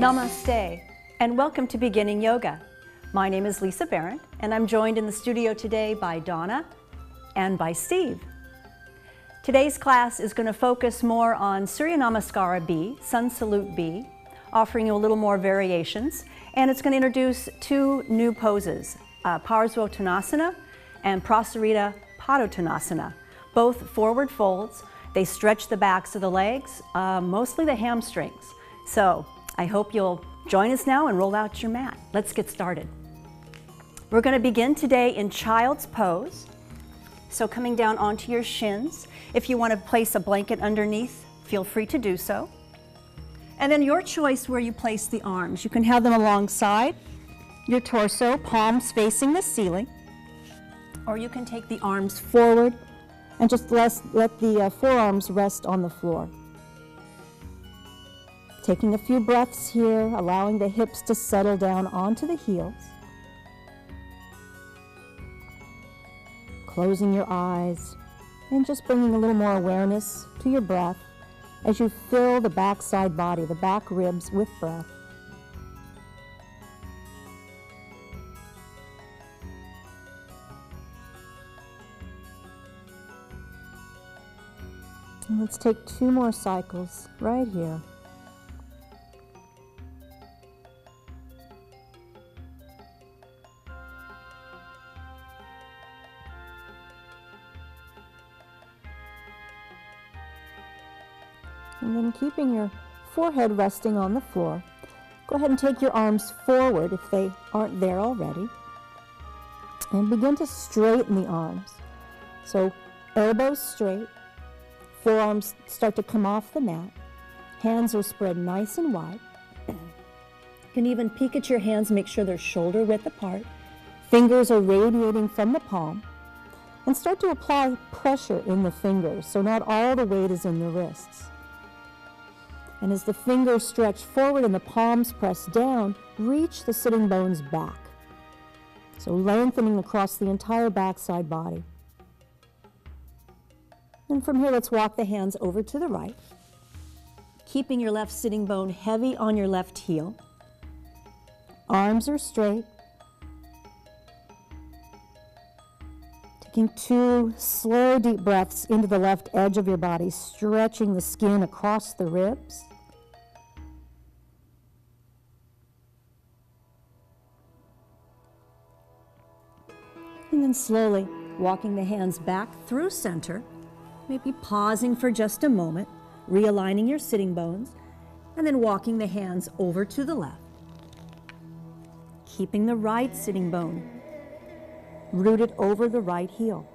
Namaste, and welcome to Beginning Yoga. My name is Lisa Barron, and I'm joined in the studio today by Donna and by Steve. Today's class is going to focus more on Surya Namaskar B, Sun Salute B, offering you a little more variations, and it's going to introduce two new poses, Parsvottanasana and Prasarita Padotonnasana, both forward folds. They stretch the backs of the legs, mostly the hamstrings. So I hope you'll join us now and roll out your mat. Let's get started. We're going to begin today in child's pose. So coming down onto your shins. If you want to place a blanket underneath, feel free to do so. And then your choice where you place the arms. You can have them alongside your torso, palms facing the ceiling. Or you can take the arms forward and just let the forearms rest on the floor. Taking a few breaths here, allowing the hips to settle down onto the heels. Closing your eyes and just bringing a little more awareness to your breath as you fill the backside body, the back ribs, with breath. And let's take 2 more cycles right here. And then keeping your forehead resting on the floor, go ahead and take your arms forward if they aren't there already. And begin to straighten the arms. So elbows straight, forearms start to come off the mat, hands are spread nice and wide. You can even peek at your hands, make sure they're shoulder width apart. Fingers are radiating from the palm. And start to apply pressure in the fingers, so not all the weight is in the wrists. And as the fingers stretch forward and the palms press down, reach the sitting bones back. So lengthening across the entire backside body. And from here, let's walk the hands over to the right, keeping your left sitting bone heavy on your left heel. Arms are straight. Taking 2 slow, deep breaths into the left edge of your body, stretching the skin across the ribs. And then slowly walking the hands back through center, maybe pausing for just a moment, realigning your sitting bones, and then walking the hands over to the left. Keeping the right sitting bone rooted over the right heel.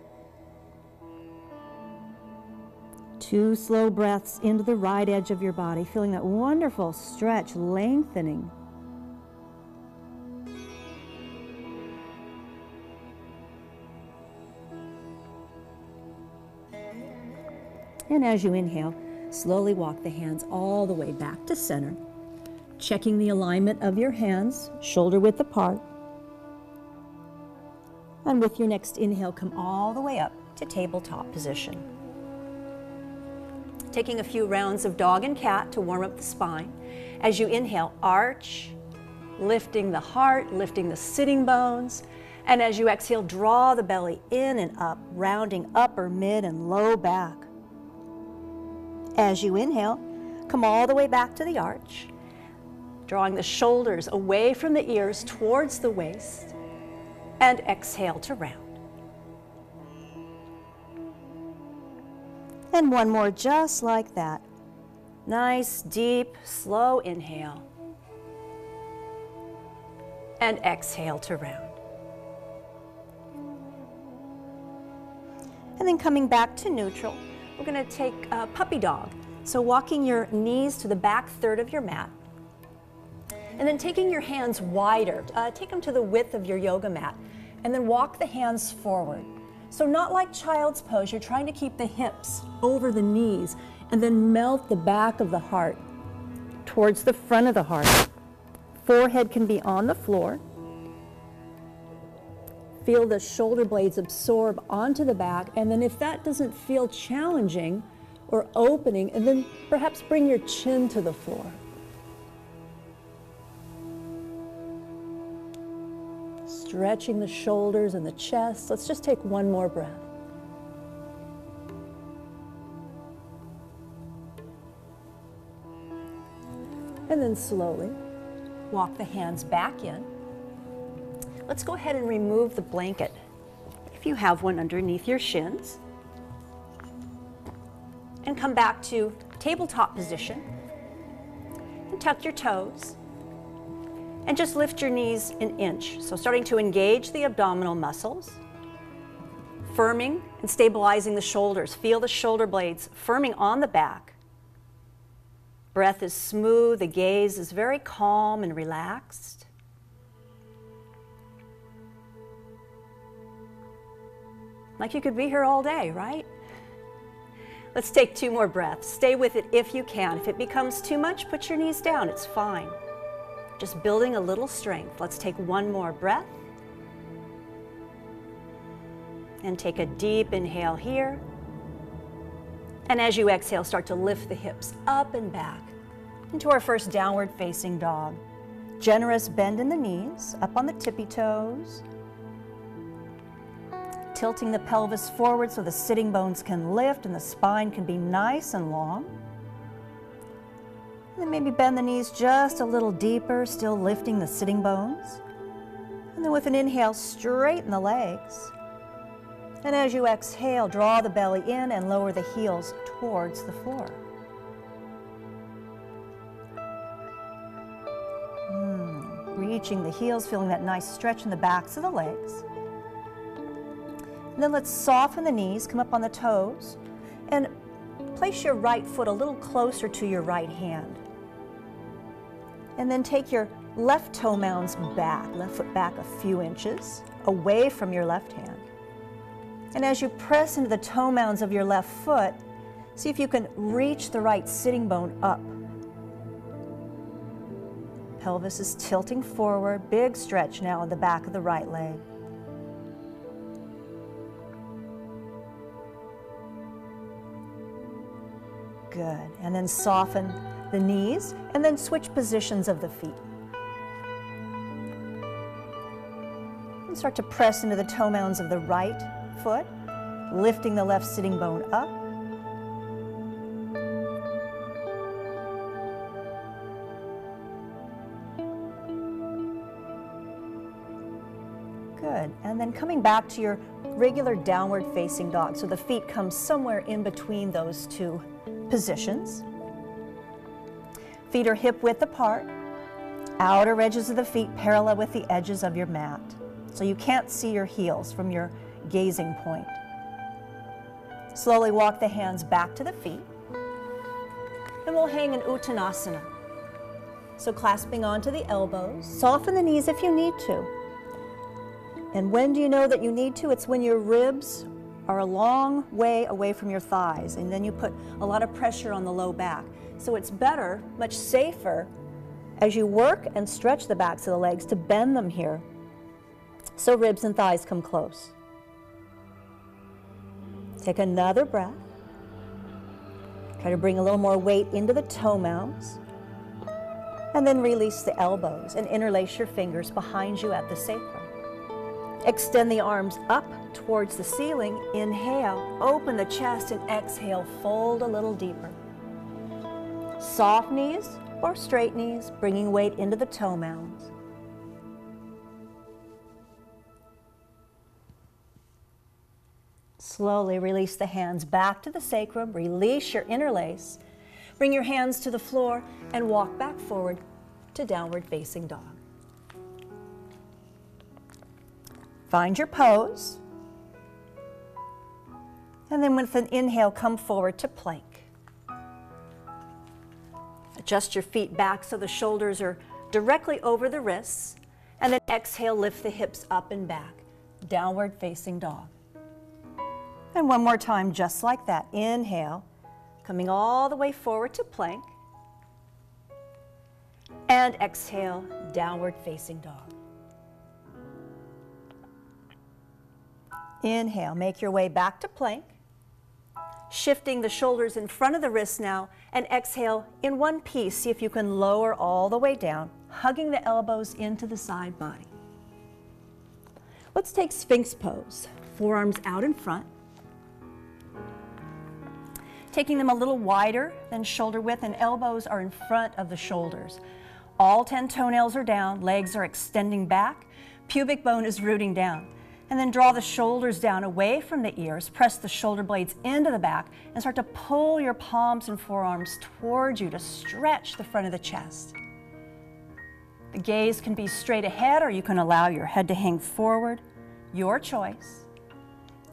2 slow breaths into the right edge of your body, feeling that wonderful stretch, lengthening. And as you inhale, slowly walk the hands all the way back to center, checking the alignment of your hands, shoulder width apart. And with your next inhale, come all the way up to tabletop position. Taking a few rounds of dog and cat to warm up the spine. As you inhale, arch, lifting the heart, lifting the sitting bones. And as you exhale, draw the belly in and up, rounding upper, mid, and low back. As you inhale, come all the way back to the arch, drawing the shoulders away from the ears towards the waist, and exhale to round. And one more just like that. Nice, deep, slow inhale, and exhale to round. And then coming back to neutral, we're going to take a puppy dog. So walking your knees to the back third of your mat. And then taking your hands wider, take them to the width of your yoga mat. And then walk the hands forward. So not like child's pose, you're trying to keep the hips over the knees and then melt the back of the heart towards the front of the heart. Forehead can be on the floor. Feel the shoulder blades absorb onto the back, and then if that doesn't feel challenging or opening, and then perhaps bring your chin to the floor. Stretching the shoulders and the chest. Let's just take one more breath. And then slowly walk the hands back in. Let's go ahead and remove the blanket, if you have one, underneath your shins. And come back to tabletop position. And tuck your toes. And just lift your knees an inch. So starting to engage the abdominal muscles. Firming and stabilizing the shoulders. Feel the shoulder blades firming on the back. Breath is smooth, the gaze is very calm and relaxed. Like you could be here all day, right? Let's take 2 more breaths. Stay with it if you can. If it becomes too much, put your knees down, it's fine. Just building a little strength. Let's take 1 more breath. And take a deep inhale here. And as you exhale, start to lift the hips up and back into our first downward facing dog. Generous bend in the knees, up on the tippy toes. Tilting the pelvis forward so the sitting bones can lift and the spine can be nice and long. And then maybe bend the knees just a little deeper, still lifting the sitting bones. And then with an inhale, straighten the legs. And as you exhale, draw the belly in and lower the heels towards the floor. Reaching the heels, feeling that nice stretch in the backs of the legs. And then let's soften the knees, come up on the toes, and place your right foot a little closer to your right hand. And then take your left toe mounds back, left foot back a few inches, away from your left hand. And as you press into the toe mounds of your left foot, see if you can reach the right sitting bone up. Pelvis is tilting forward, big stretch now in the back of the right leg. Good, and then soften the knees, and then switch positions of the feet. And start to press into the toe mounds of the right foot, lifting the left sitting bone up. Good, and then coming back to your regular downward facing dog. So the feet come somewhere in between those 2 positions. Feet are hip width apart. Outer edges of the feet parallel with the edges of your mat. So you can't see your heels from your gazing point. Slowly walk the hands back to the feet. And we'll hang in Uttanasana. So clasping onto the elbows. Soften the knees if you need to. And when do you know that you need to? It's when your ribs are a long way away from your thighs, and then you put a lot of pressure on the low back. So it's better, much safer, as you work and stretch the backs of the legs to bend them here so ribs and thighs come close. Take another breath. Try to bring a little more weight into the toe mounds. And then release the elbows and interlace your fingers behind you at the sacrum. Extend the arms up towards the ceiling. Inhale, open the chest, and exhale, fold a little deeper. Soft knees or straight knees, bringing weight into the toe mounds. Slowly release the hands back to the sacrum. Release your interlace. Bring your hands to the floor and walk back forward to downward facing dog. Find your pose. And then with an inhale, come forward to plank. Adjust your feet back so the shoulders are directly over the wrists. And then exhale, lift the hips up and back. Downward facing dog. And one more time, just like that. Inhale, coming all the way forward to plank. And exhale, downward facing dog. Inhale, make your way back to plank. Shifting the shoulders in front of the wrists now, and exhale in one piece. See if you can lower all the way down, hugging the elbows into the side body. Let's take Sphinx pose. Forearms out in front. Taking them a little wider than shoulder width, and elbows are in front of the shoulders. All 10 toenails are down, legs are extending back, pubic bone is rooting down. And then draw the shoulders down away from the ears, press the shoulder blades into the back, and start to pull your palms and forearms towards you to stretch the front of the chest. The gaze can be straight ahead, or you can allow your head to hang forward. Your choice.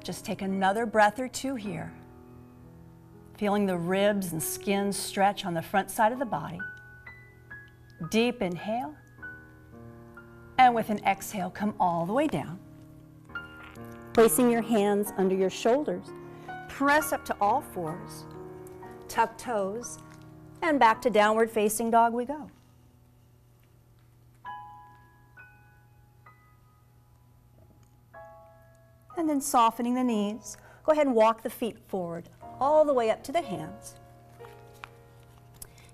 Just take another breath or two here. Feeling the ribs and skin stretch on the front side of the body. Deep inhale. And with an exhale, come all the way down. Placing your hands under your shoulders. Press up to all fours. Tuck toes. And back to downward facing dog we go. And then softening the knees. Go ahead and walk the feet forward all the way up to the hands.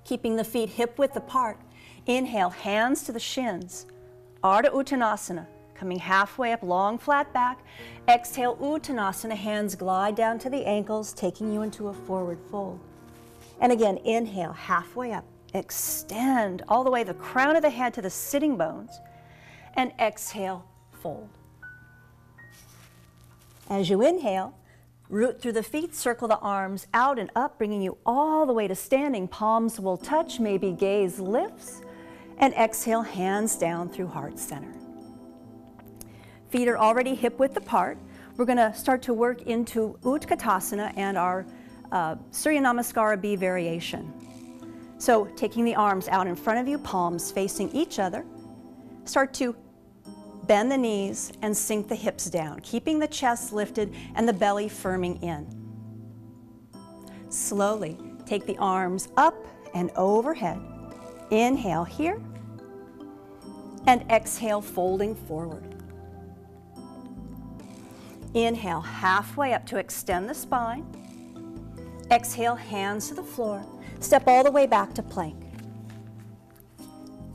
Keeping the feet hip width apart. Inhale, hands to the shins. Ardha Uttanasana, coming halfway up, long flat back. Exhale, Uttanasana, hands glide down to the ankles, taking you into a forward fold. And again, inhale, halfway up. Extend all the way the crown of the head to the sitting bones. And exhale, fold. As you inhale, root through the feet, circle the arms out and up, bringing you all the way to standing. Palms will touch, maybe gaze lifts. And exhale, hands down through heart center. Feet are already hip width apart. We're going to start to work into Utkatasana and our Surya Namaskar B variation. So taking the arms out in front of you, palms facing each other. Start to bend the knees and sink the hips down, keeping the chest lifted and the belly firming in. Slowly take the arms up and overhead. Inhale here, and exhale, folding forward. Inhale, halfway up to extend the spine. Exhale, hands to the floor. Step all the way back to plank.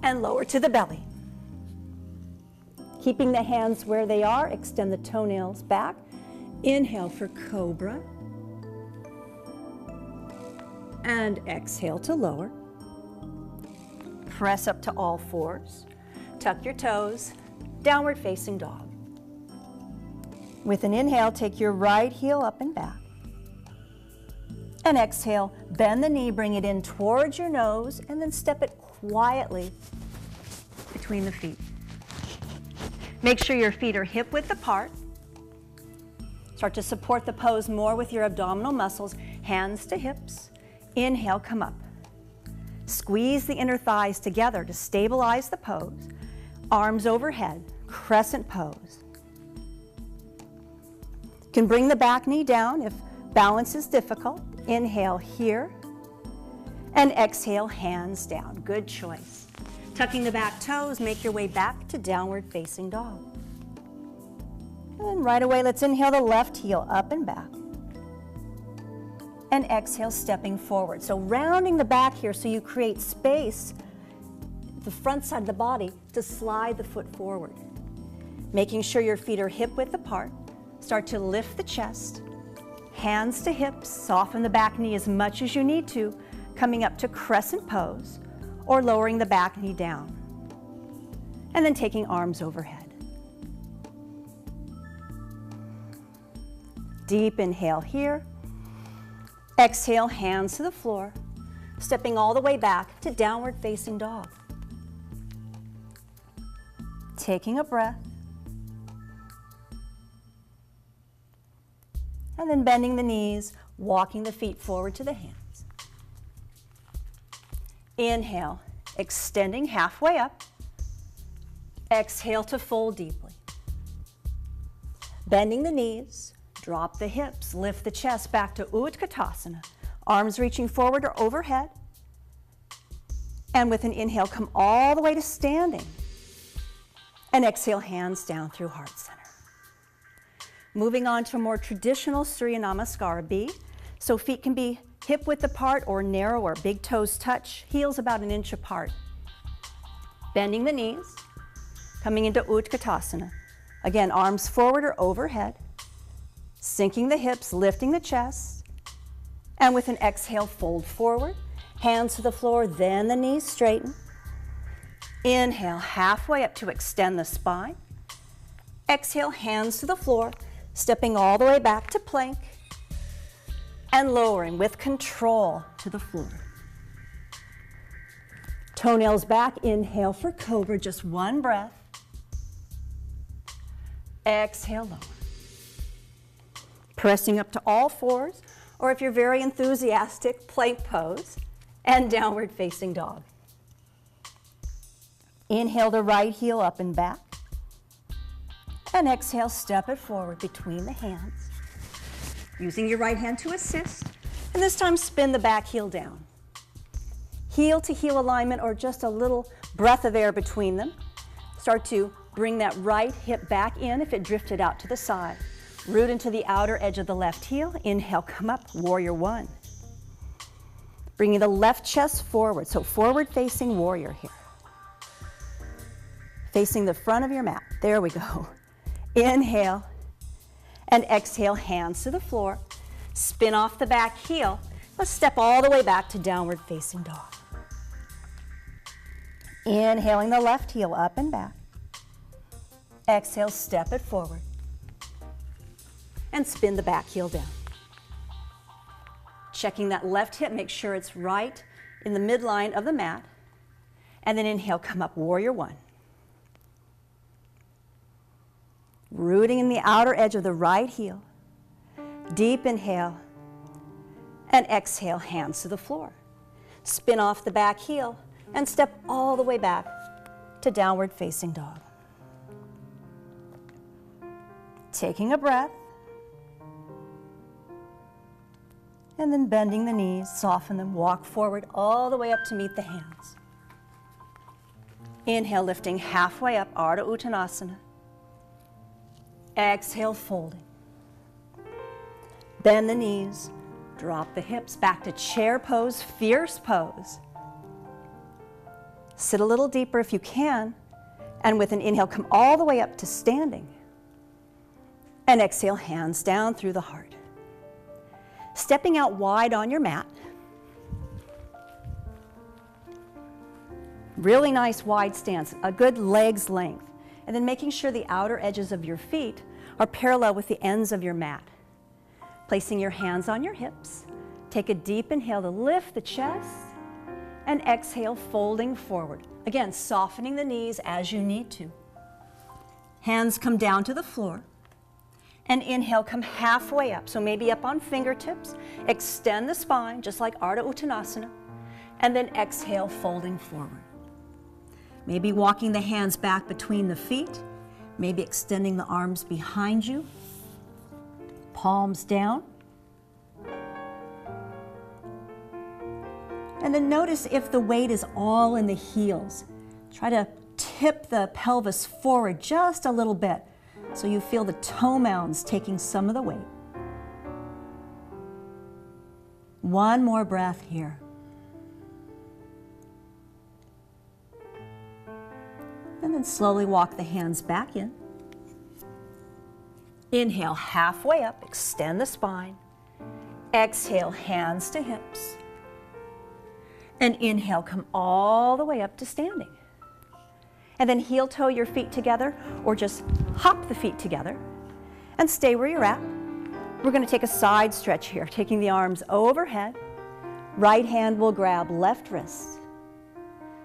And lower to the belly. Keeping the hands where they are, extend the toenails back. Inhale for cobra. And exhale to lower. Press up to all fours. Tuck your toes. Downward facing dog. With an inhale, take your right heel up and back. And exhale, bend the knee, bring it in towards your nose, and then step it quietly between the feet. Make sure your feet are hip width apart. Start to support the pose more with your abdominal muscles. Hands to hips. Inhale, come up. Squeeze the inner thighs together to stabilize the pose. Arms overhead, crescent pose. You can bring the back knee down if balance is difficult. Inhale here. And exhale, hands down. Good choice. Tucking the back toes, make your way back to downward facing dog. And right away, let's inhale the left heel up and back. And exhale, stepping forward. So rounding the back here so you create space, the front side of the body, to slide the foot forward. Making sure your feet are hip width apart. Start to lift the chest. Hands to hips, soften the back knee as much as you need to, coming up to crescent pose, or lowering the back knee down. And then taking arms overhead. Deep inhale here. Exhale, hands to the floor, stepping all the way back to downward facing dog. Taking a breath. And then bending the knees, walking the feet forward to the hands. Inhale, extending halfway up. Exhale to fold deeply. Bending the knees, drop the hips, lift the chest back to Utkatasana. Arms reaching forward or overhead. And with an inhale, come all the way to standing. And exhale, hands down through heart center. Moving on to a more traditional Surya Namaskar B. So feet can be hip width apart or narrower, big toes touch, heels about an inch apart. Bending the knees, coming into Utkatasana. Again, arms forward or overhead, sinking the hips, lifting the chest, and with an exhale, fold forward, hands to the floor, then the knees straighten. Inhale, halfway up to extend the spine. Exhale, hands to the floor, stepping all the way back to plank, and lowering with control to the floor. Toenails back, inhale for cobra, just one breath. Exhale, lower. Pressing up to all fours, or if you're very enthusiastic, plank pose, and downward facing dog. Inhale the right heel up and back, and exhale, step it forward between the hands, using your right hand to assist, and this time spin the back heel down. Heel to heel alignment, or just a little breath of air between them. Start to bring that right hip back in if it drifted out to the side. Root into the outer edge of the left heel. Inhale, come up, warrior one. Bringing the left chest forward, so forward facing warrior here. Facing the front of your mat. There we go. Inhale and exhale, hands to the floor. Spin off the back heel. Let's step all the way back to downward facing dog. Inhaling the left heel up and back. Exhale, step it forward. And spin the back heel down. Checking that left hip, make sure it's right in the midline of the mat. And then inhale, come up, warrior one. Rooting in the outer edge of the right heel. Deep inhale. And exhale, hands to the floor. Spin off the back heel and step all the way back to downward facing dog. Taking a breath. And then bending the knees, soften them, walk forward all the way up to meet the hands. Inhale, lifting halfway up, Padottonasana. Exhale, folding. Bend the knees, drop the hips back to chair pose, fierce pose. Sit a little deeper if you can, and with an inhale, come all the way up to standing. And exhale, hands down through the heart. Stepping out wide on your mat. Really nice wide stance, a good leg's length. And then making sure the outer edges of your feet are parallel with the ends of your mat. Placing your hands on your hips. Take a deep inhale to lift the chest. And exhale, folding forward. Again, softening the knees as you need to. Hands come down to the floor. And inhale, come halfway up. So maybe up on fingertips. Extend the spine, just like Padottonasana. And then exhale, folding forward. Maybe walking the hands back between the feet. Maybe extending the arms behind you. Palms down. And then notice if the weight is all in the heels. Try to tip the pelvis forward just a little bit so you feel the toe mounds taking some of the weight. One more breath here. And then slowly walk the hands back in. Inhale, halfway up, extend the spine. Exhale, hands to hips. And inhale, come all the way up to standing. And then heel toe your feet together, or just hop the feet together and stay where you're at. We're going to take a side stretch here, taking the arms overhead. Right hand will grab left wrist.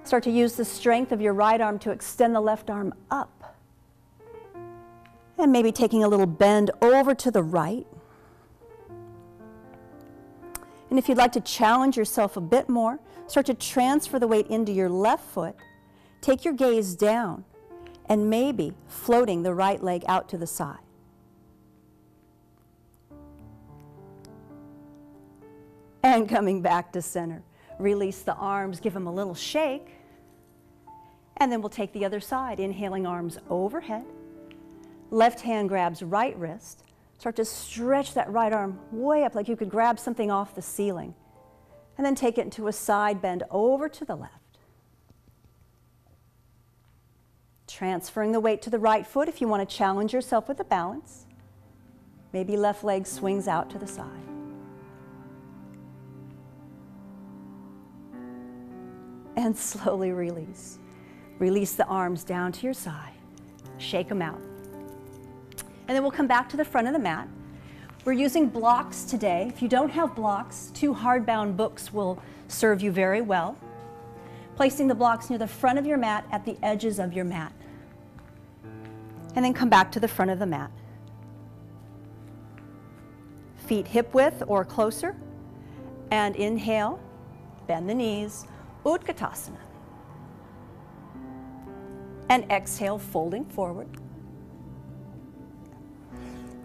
Start to use the strength of your right arm to extend the left arm up. And maybe taking a little bend over to the right. And if you'd like to challenge yourself a bit more, start to transfer the weight into your left foot. Take your gaze down and maybe floating the right leg out to the side. And coming back to center. Release the arms, give them a little shake. And then we'll take the other side, inhaling arms overhead. Left hand grabs right wrist. Start to stretch that right arm way up like you could grab something off the ceiling. And then take it into a side bend over to the left. Transferring the weight to the right foot if you want to challenge yourself with a balance. Maybe left leg swings out to the side. And slowly release. Release the arms down to your side. Shake them out. And then we'll come back to the front of the mat. We're using blocks today. If you don't have blocks, 2 hardbound books will serve you very well. Placing the blocks near the front of your mat at the edges of your mat. And then come back to the front of the mat. Feet hip width or closer. And inhale, bend the knees, Utkatasana. And exhale, folding forward.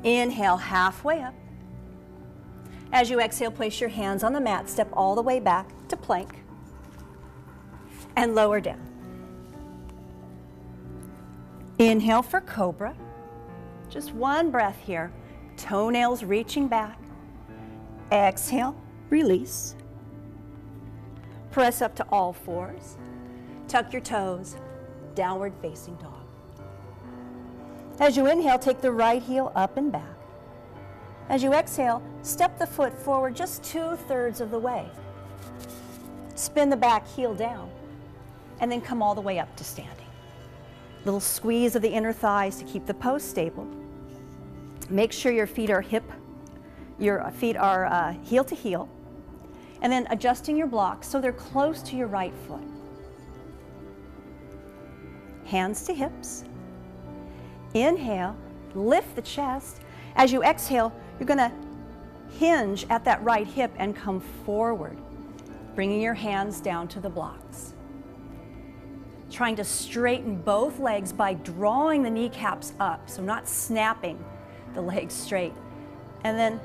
Inhale, halfway up. As you exhale, place your hands on the mat, step all the way back to plank, and lower down. Inhale for cobra. Just one breath here. Toenails reaching back. Exhale, release. Press up to all fours. Tuck your toes. Downward facing dog. As you inhale, take the right heel up and back. As you exhale, step the foot forward just 2/3 of the way. Spin the back heel down, and then come all the way up to standing. Little squeeze of the inner thighs to keep the pose stable. Make sure your feet are heel to heel, and then adjusting your blocks so they're close to your right foot. Hands to hips. Inhale, lift the chest. As you exhale, you're going to hinge at that right hip and come forward, bringing your hands down to the blocks. Trying to straighten both legs by drawing the kneecaps up, so not snapping the legs straight. And then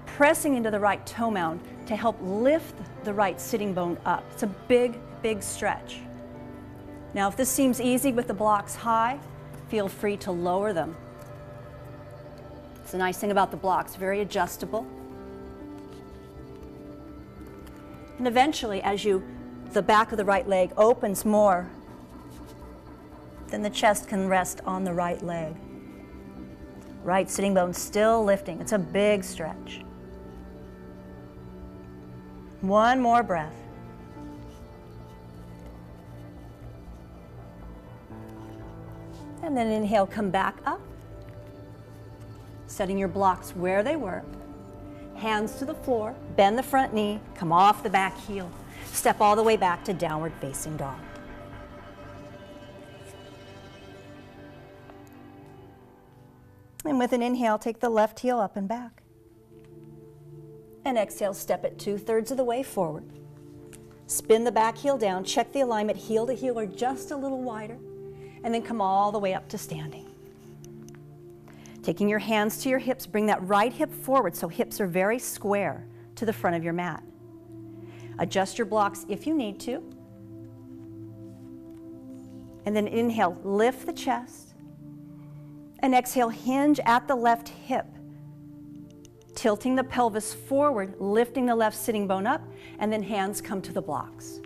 pressing into the right toe mound to help lift the right sitting bone up. It's a big, big stretch. Now, if this seems easy with the blocks high, feel free to lower them. It's a nice thing about the blocks, very adjustable. And eventually, as the back of the right leg opens more, then the chest can rest on the right leg. Right sitting bone still lifting. It's a big stretch. One more breath. And then inhale, come back up. Setting your blocks where they were. Hands to the floor, bend the front knee, come off the back heel. Step all the way back to downward facing dog. And with an inhale, take the left heel up and back. And exhale, step it 2/3 of the way forward. Spin the back heel down, check the alignment heel to heel or just a little wider, and then come all the way up to standing. Taking your hands to your hips, bring that right hip forward so hips are very square to the front of your mat. Adjust your blocks if you need to. And then inhale, lift the chest. And exhale, hinge at the left hip. Tilting the pelvis forward, lifting the left sitting bone up, and then hands come to the blocks.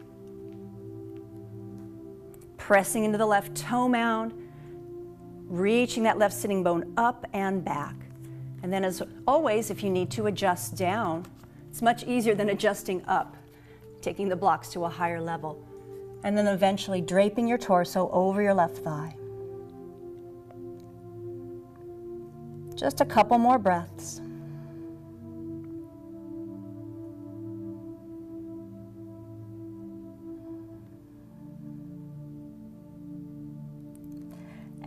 Pressing into the left toe mound, reaching that left sitting bone up and back. And then as always, if you need to adjust down, it's much easier than adjusting up, taking the blocks to a higher level. And then eventually draping your torso over your left thigh. Just a couple more breaths.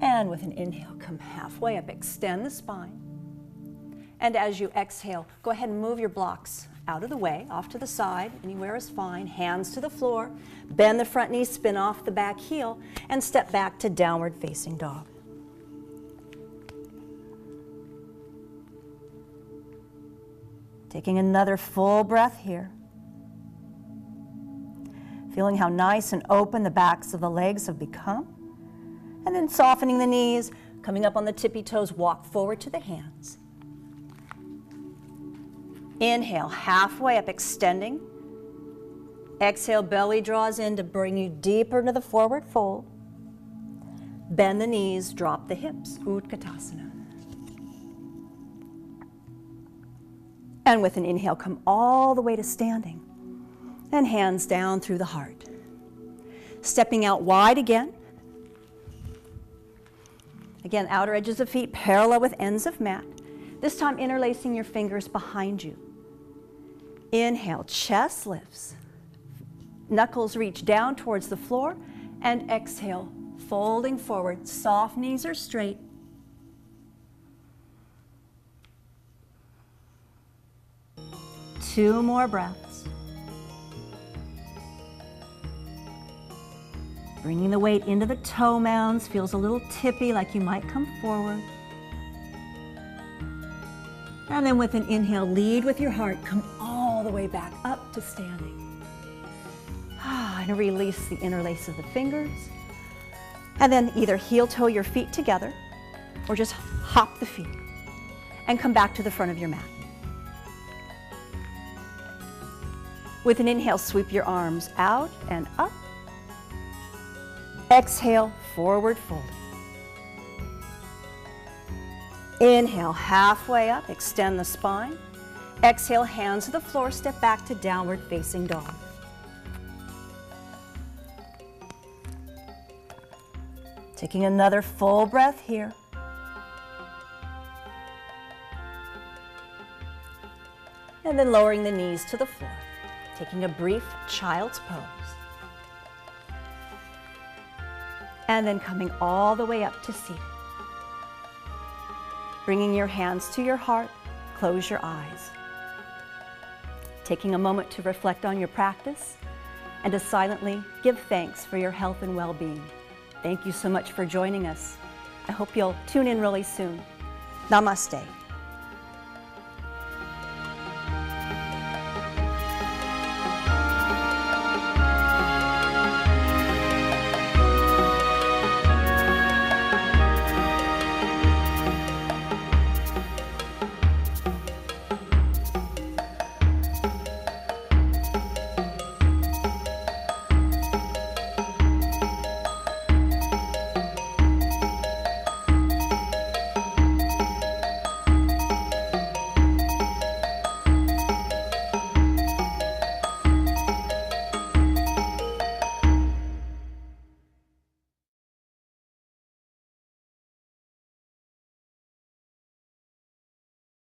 And with an inhale, come halfway up, extend the spine. And as you exhale, go ahead and move your blocks out of the way, off to the side, anywhere is fine. Hands to the floor, bend the front knee, spin off the back heel, and step back to downward facing dog. Taking another full breath here. Feeling how nice and open the backs of the legs have become. And then softening the knees, coming up on the tippy toes, walk forward to the hands. Inhale, halfway up, extending. Exhale, belly draws in to bring you deeper into the forward fold. Bend the knees, drop the hips, Utkatasana. And with an inhale, come all the way to standing. And hands down through the heart. Stepping out wide again. Again, outer edges of feet parallel with ends of mat. This time interlacing your fingers behind you. Inhale, chest lifts. Knuckles reach down towards the floor. And exhale, folding forward. Soft knees are straight. Two more breaths. Bringing the weight into the toe mounds. Feels a little tippy, like you might come forward. And then with an inhale, lead with your heart. Come all the way back up to standing. And release the interlace of the fingers. And then either heel toe your feet together or just hop the feet and come back to the front of your mat. With an inhale, sweep your arms out and up. Exhale, forward fold. Inhale, halfway up, extend the spine. Exhale, hands to the floor, step back to downward facing dog. Taking another full breath here. And then lowering the knees to the floor. Taking a brief child's pose. And then coming all the way up to seated. Bringing your hands to your heart, close your eyes. Taking a moment to reflect on your practice and to silently give thanks for your health and well-being. Thank you so much for joining us. I hope you'll tune in really soon. Namaste.